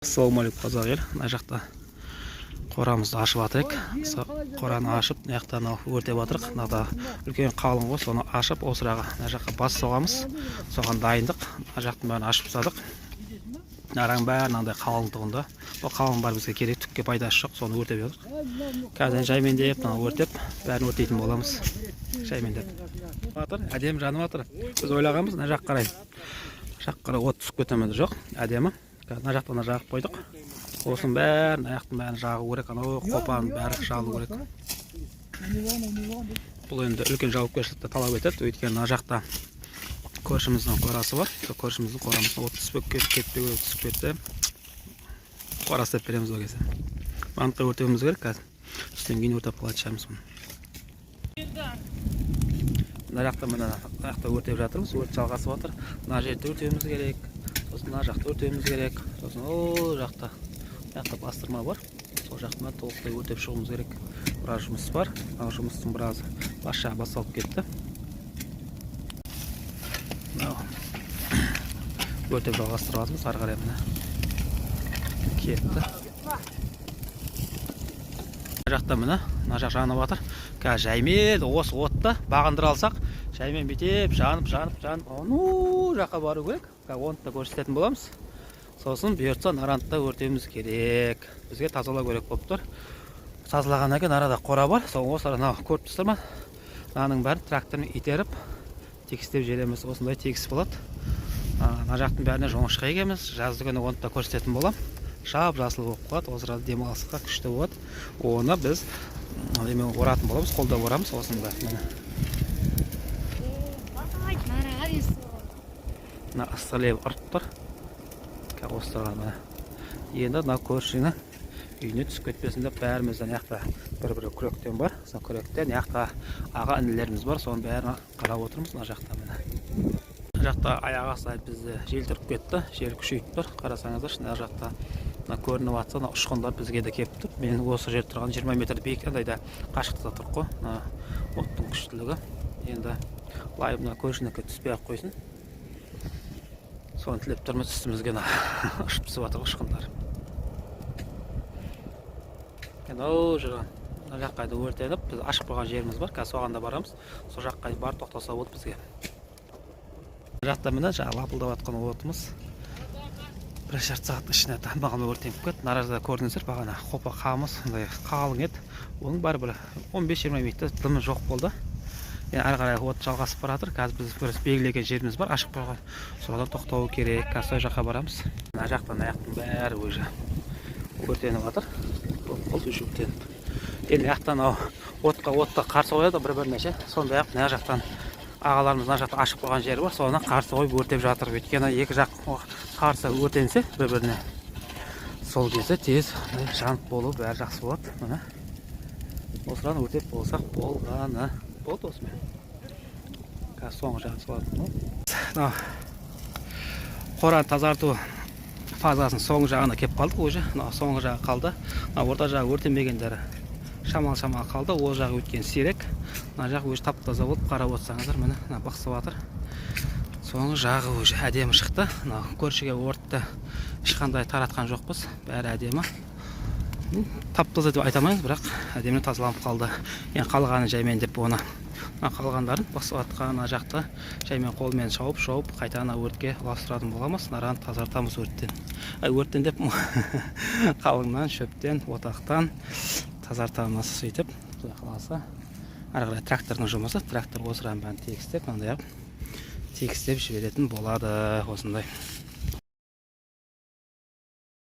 Ассалаумалейкум қазақ ел. Мына жақта қорамызды ашып жатырық. Қораны ашып, мына жақта өртеп жатырық. Мынада үлкен қалың ғой, соны ашып, осы мына жаққа бас соғамыз. Соған дайындық. Мына жақтың бәрін ашып тастадық. Нараң бәрі мынандай қалыңдығында. Бұл қалың бар бізге керек, түкке пайдасы жоқ, соны өртеп жатырық. Қазір жаймендеп, өртеп, бәрін өртейтін боламыз. Жаймендеп. Әдемі жанып жатыр. Біз ойлағанбыз, мына жаққа қарай. Жаққа қарай от түсіп кетемеді, жоқ. Әдемі. Мына жақтан жағып қойдық. Осының бәрін, аяқтың бәрін жағу керек. Анау қопаның бәрі жалу керек. Бұл енді үлкен жауапкершілікті талап етеді. Өйткені мына жақта көршіміздің қорасы бар. Көршіміздің қорамызға от түспек кетпей түсіп кетсе, қорасы деп береміз ол кезде. Бантқа өртеуіміз керек. Қазір түстен кейін өртеп қалады шамыз бұны. Мына жақта өртеп жатырмыз. Өрт жалғасып жатыр. Мына жерде өртеуіміз керек. Сосын мына жақта өртеуіміз керек. Сосын ол жақта бастырма бар. Сол жақтан толықтай өртеп шығуымыз керек. Біраз жұмыс бар. Ал жұмыстың біразы басталып кетті. Өртеп жалғастырып жатырмыз. Ары қарай кетті. Мына жақта мына жақ жанып жатыр. Қазір жаймен осы отты бағындыра алсақ, жаймен бетеп жанып. Ону жаққа бару керек. Оны да көрсететін боламыз. Сосын бұйыртса нарантта өртеуіміз керек. Бізге тазалау керек болып тұр. Тазалағаннан кейін арада қора бар. Осы арада көріп тұрсыздар ма? Мынаның бәрін трактормен итеріп, тегістеп желеміз. Осындай тегіс болады. Мына жақтың бәріне жоңышқа егеміз. Жазды күні оны да көрсететін болам. Жап-жасыл болып қалады. Осы арада демалысқа күшті болады. Оны біз оратын боламыз. Қолда орамыз осының бәрін. Мына ыстырлеп ұрып тұр. Осыларға мына. Енді мына көршінің үйіне түсіп кетпесін деп бәрімізден яқта бір күректен бар. Сол күректен яқта аға інілеріміз бар. Соның бәрін қарап отырмыз. Мына жақта мына. Мына жақта аяғы сай бізді жел тұрып кетті. Жел күшейіп тұр. Қарасаңыздар, мына жақта көрініп жатса, ұшқындар бізге де келіп тұр. Мен осы жер тұрған 20 метр биіктікте қашықтықта тұр ғой. Оттың күштілігі. Енді лайып көршінікі түспей ақ қойсын. Соны тілеп тұрмыз, үстімізге ұшып түсіп жатыр ұшқындар. Мына жаққа өртеніп, біз ашып қойған жеріміз бар. Қазір соғанда барамыз. Сол жаққа барып тоқтаса болады бізге. Мына жақта міне лапылдап жатқан отымыз. Бір жарты сағаттың ішіне бағана өртеніп кетті. Наразыда көрдіңіздер, бағана қопа қамыз қалың еді. Оның бәрі бір 15-20 минутта дымы жоқ болды. Ары қарай от жалғасып баратыр. Қазір біз бір белгілеген жеріміз бар, ашық қойған. Содан тоқтау керек. Қазір сол жаққа барамыз. Мына жақтан аяқтың бәрі өзі өртеніп жатыр. Қол үші өртеніп. Енді аяқтан отқа қарсы қояды бір-біріне ше. Сондай-ақ мына жақтан ағаларымыз мына жақта ашық қойған жері бар. Соны қарсы қойып өртеп жатыр. Өйткені екі жақ қарсы өртенсе бір-біріне, сол кезде тез жанып болу бәрі жақсы болады. Міне осыдан өртеп болсақ болғаны. Болды осымен. Қазір соңғы жағын салатын. Қораны тазарту фазасының соңғы жағына кеп қалдық өзі. Соңғы жағы қалды. Орта жағы өртенбегендері шамал қалды. Ол жағы өткен сирек. Мына жағы өзі тап-таза болып қарап отырсаңыздар, міне бақсып жатыр. Соңғы жағы өзі әдемі шықты. Көршіге өртті ешқандай таратқан жоқпыз. Бәрі әдемі. Тап-таза деп айтамаймыз, бірақ әдемі тазаланып қалды. Енді қалғаны жаймен деп оны қалғандарын басып атқан жақта жаймен қолмен шауып қайтаны өртке ұластыратын боламыз. Нараны тазартамыз өрттен. Өрттен деп қалыңнан, шөптен, отақтан тазартамыз сөйтіп. Қаласа ары қарай трактордың жұмысы. Трактор осыған бәрін тегістеп жіберетін болады осындай.